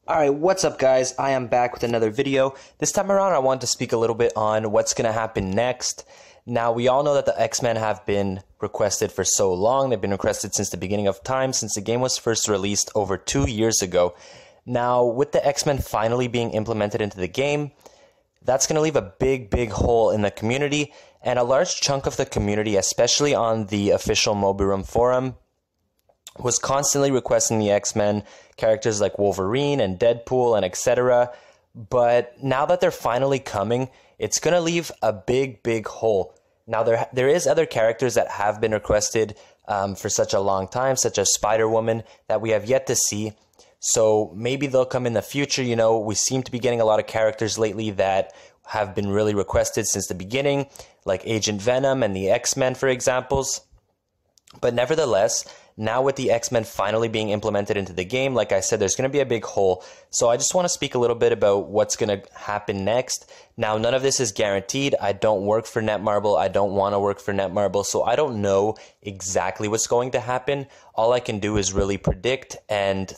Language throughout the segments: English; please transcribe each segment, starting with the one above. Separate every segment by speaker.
Speaker 1: Alright, what's up guys? I am back with another video. This time around I want to speak a little bit on what's going to happen next. Now, we all know that the X-Men have been requested for so long. They've been requested since the beginning of time, since the game was first released over 2 years ago. Now, with the X-Men finally being implemented into the game, that's going to leave a big hole in the community, and a large chunk of the community, especially on the official Moby Room forum, was constantly requesting the X-Men, characters like Wolverine and Deadpool and etc. But now that they're finally coming, it's going to leave a big hole. Now, there is other characters that have been requested for such a long time, such as Spider-Woman, that we have yet to see. So maybe they'll come in the future. You know, we seem to be getting a lot of characters lately that have been really requested since the beginning, like Agent Venom and the X-Men, for examples. But nevertheless, now with the X-Men finally being implemented into the game, like I said, there's going to be a big hole. So I just want to speak a little bit about what's going to happen next. Now, none of this is guaranteed. I don't work for Netmarble. I don't want to work for Netmarble. So I don't know exactly what's going to happen. All I can do is really predict and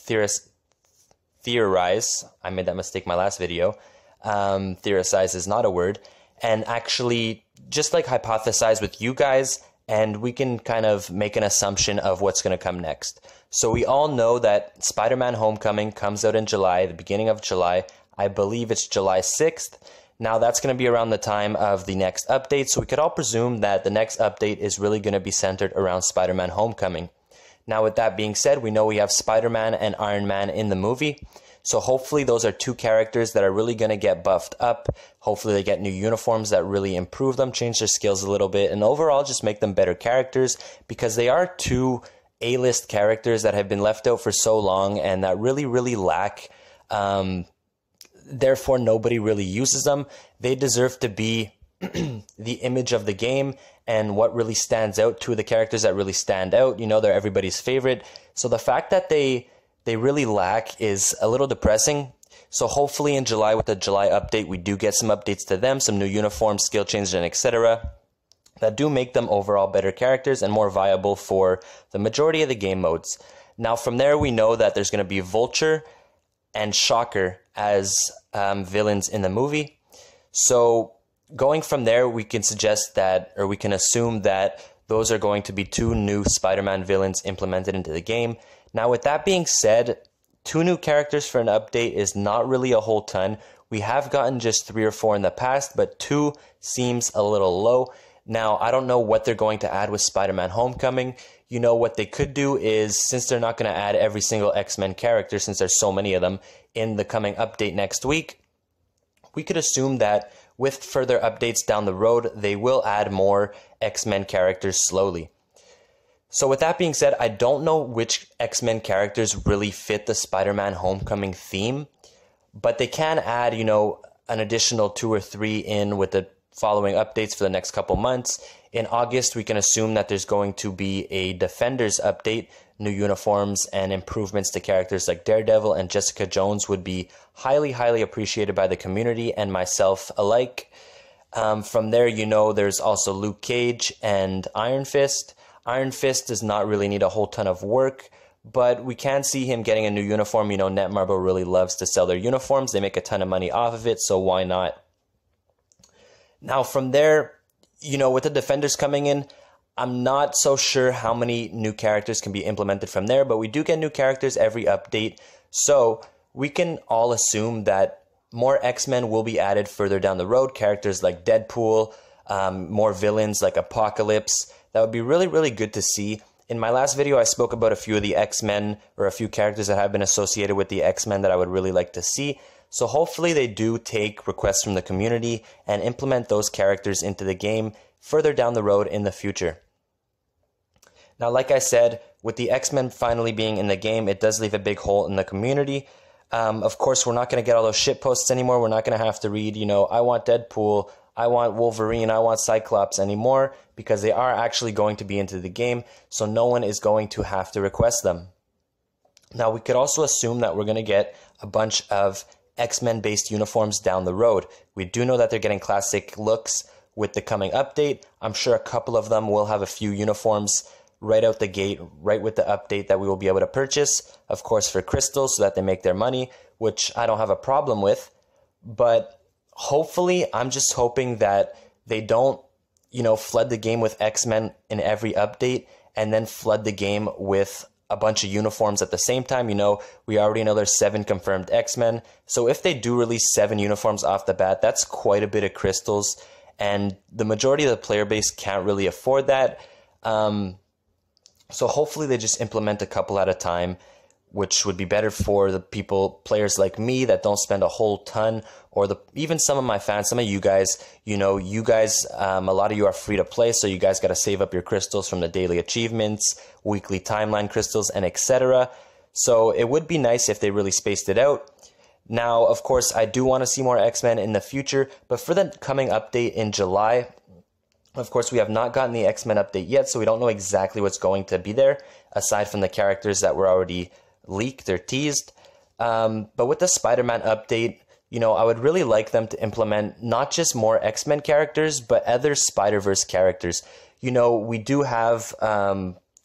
Speaker 1: theorize. I made that mistake my last video. Theorize is not a word. And actually just like hypothesize with you guys, and we can kind of make an assumption of what's going to come next. So we all know that Spider-Man Homecoming comes out in July, the beginning of July. I believe it's July 6th. Now that's going to be around the time of the next update, so we could all presume that the next update is really going to be centered around Spider-Man Homecoming. Now, with that being said, we know we have Spider-Man and Iron Man in the movie. So hopefully those are two characters that are really going to get buffed up. Hopefully they get new uniforms that really improve them, change their skills a little bit, and overall just make them better characters, because they are two A-list characters that have been left out for so long and that really lack. Therefore, nobody really uses them. They deserve to be the image of the game and what really stands out, two of the characters that really stand out. You know, they're everybody's favorite. So the fact that they really lack is a little depressing. So hopefully in July, with the July update, we do get some updates to them, some new uniforms, skill changes, and etc. that do make them overall better characters and more viable for the majority of the game modes. Now, from there, we know that there's going to be Vulture and Shocker as villains in the movie. So going from there, we can suggest that, or we can assume that those are going to be two new Spider-Man villains implemented into the game. Now, with that being said, 2 new characters for an update is not really a whole ton. We have gotten just 3 or 4 in the past, but 2 seems a little low. Now, I don't know what they're going to add with Spider-Man Homecoming. You know, what they could do is, since they're not going to add every single X-Men character, since there's so many of them in the coming update next week, we could assume that with further updates down the road, they will add more X-Men characters slowly. So with that being said, I don't know which X-Men characters really fit the Spider-Man Homecoming theme, but they can add, you know, an additional 2 or 3 in with the following updates for the next couple months. In August, we can assume that there's going to be a Defenders update. New uniforms and improvements to characters like Daredevil and Jessica Jones would be highly appreciated by the community and myself alike. From there, you know, there's also Luke Cage and Iron Fist. Iron Fist does not really need a whole ton of work, but we can see him getting a new uniform. You know, Netmarble really loves to sell their uniforms. They make a ton of money off of it, so why not? Now, from there, you know, with the Defenders coming in, I'm not so sure how many new characters can be implemented from there, but we do get new characters every update, so we can all assume that more X-Men will be added further down the road. Characters like Deadpool, more villains like Apocalypse. That would be really good to see. In my last video, I spoke about a few of the X-Men, or a few characters that have been associated with the X-Men that I would really like to see. So hopefully they do take requests from the community and implement those characters into the game further down the road in the future. Now, like I said, with the X-Men finally being in the game, it does leave a big hole in the community. Of course, we're not going to get all those shit posts anymore. We're not going to have to read, I want Deadpool, I want Wolverine, I want Cyclops anymore, because they are actually going to be into the game, so no one is going to have to request them. Now, we could also assume that we're going to get a bunch of X-Men based uniforms down the road. We do know that they're getting classic looks with the coming update. I'm sure a couple of them will have a few uniforms right out the gate, right with the update, that we will be able to purchase, of course, for crystals so that they make their money, which I don't have a problem with. But hopefully, I'm just hoping that they don't, flood the game with X-Men in every update and then flood the game with a bunch of uniforms at the same time. We already know there's 7 confirmed X-Men. So if they do release 7 uniforms off the bat, that's quite a bit of crystals. And the majority of the player base can't really afford that. So hopefully they just implement a couple at a time, which would be better for the players like me that don't spend a whole ton, or even some of my fans, some of you guys, a lot of you are free to play, so you guys got to save up your crystals from the daily achievements, weekly timeline crystals, and etc. So it would be nice if they really spaced it out. Now, of course, I do want to see more X-Men in the future, but for the coming update in July, of course, we have not gotten the X-Men update yet, so we don't know exactly what's going to be there, aside from the characters that were already leaked or teased. But with the Spider-Man update, I would really like them to implement not just more X-Men characters, but other Spider-Verse characters. We do have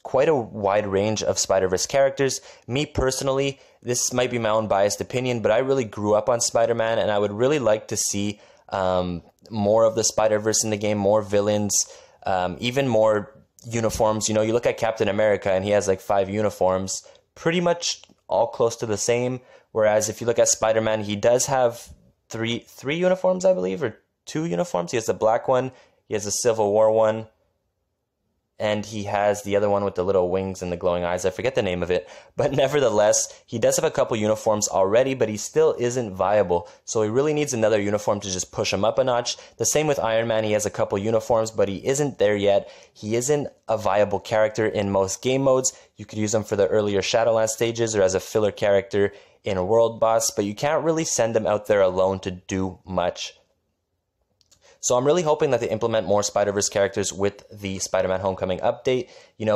Speaker 1: quite a wide range of Spider-Verse characters. Me personally, this might be my own biased opinion, but I really grew up on Spider-Man, and I would really like to see more of the Spider-Verse in the game, more villains, even more uniforms. You look at Captain America, and he has like 5 uniforms, pretty much all close to the same. Whereas if you look at Spider-Man, he does have three uniforms, I believe, or 2 uniforms. He has the black one, he has the Civil War one, and he has the other one with the little wings and the glowing eyes. I forget the name of it. But nevertheless, he does have a couple uniforms already, but he still isn't viable. So he really needs another uniform to just push him up a notch. The same with Iron Man. He has a couple uniforms, but he isn't there yet. He isn't a viable character in most game modes. You could use him for the earlier Shadowlands stages or as a filler character in a world boss, but you can't really send him out there alone to do much. So I'm really hoping that they implement more Spider-Verse characters with the Spider-Man Homecoming update.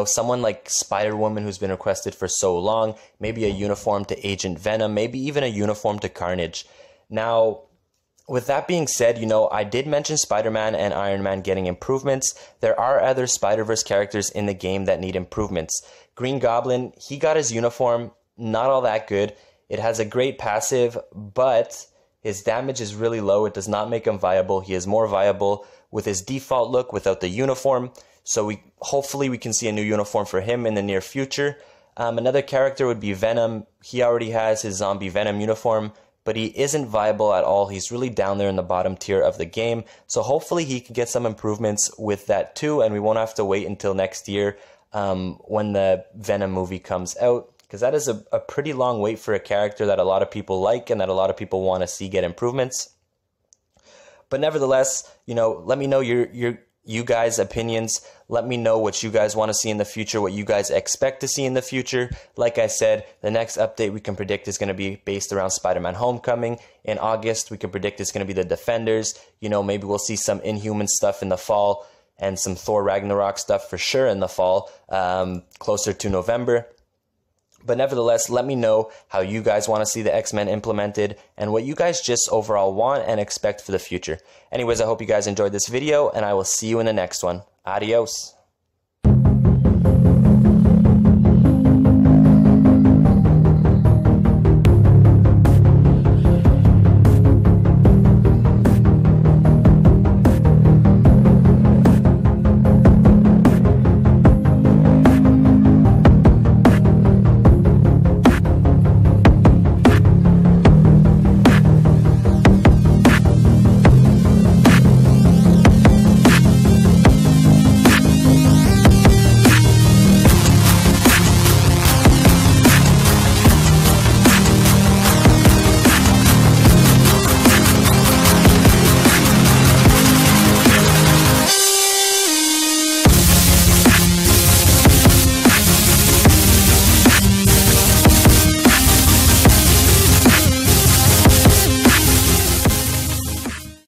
Speaker 1: Someone like Spider-Woman, who's been requested for so long, maybe a uniform to Agent Venom, maybe even a uniform to Carnage. Now, with that being said, I did mention Spider-Man and Iron Man getting improvements. There are other Spider-Verse characters in the game that need improvements. Green Goblin, he got his uniform, not all that good. It has a great passive, but his damage is really low. It does not make him viable. He is more viable with his default look without the uniform. So hopefully we can see a new uniform for him in the near future. Another character would be Venom. He already has his zombie Venom uniform, but he isn't viable at all. He's really down there in the bottom tier of the game. So hopefully he can get some improvements with that too, and we won't have to wait until next year when the Venom movie comes out. Because that is a pretty long wait for a character that a lot of people like and that a lot of people want to see get improvements. But nevertheless, let me know you guys' opinions. Let me know what you guys want to see in the future, what you guys expect to see in the future. Like I said, the next update we can predict is going to be based around Spider-Man Homecoming. In August, we can predict it's going to be the Defenders. Maybe we'll see some Inhuman stuff in the fall and some Thor Ragnarok stuff for sure in the fall, closer to November. But nevertheless, let me know how you guys want to see the X-Men implemented and what you guys just overall want and expect for the future. Anyways, I hope you guys enjoyed this video, and I will see you in the next one. Adios.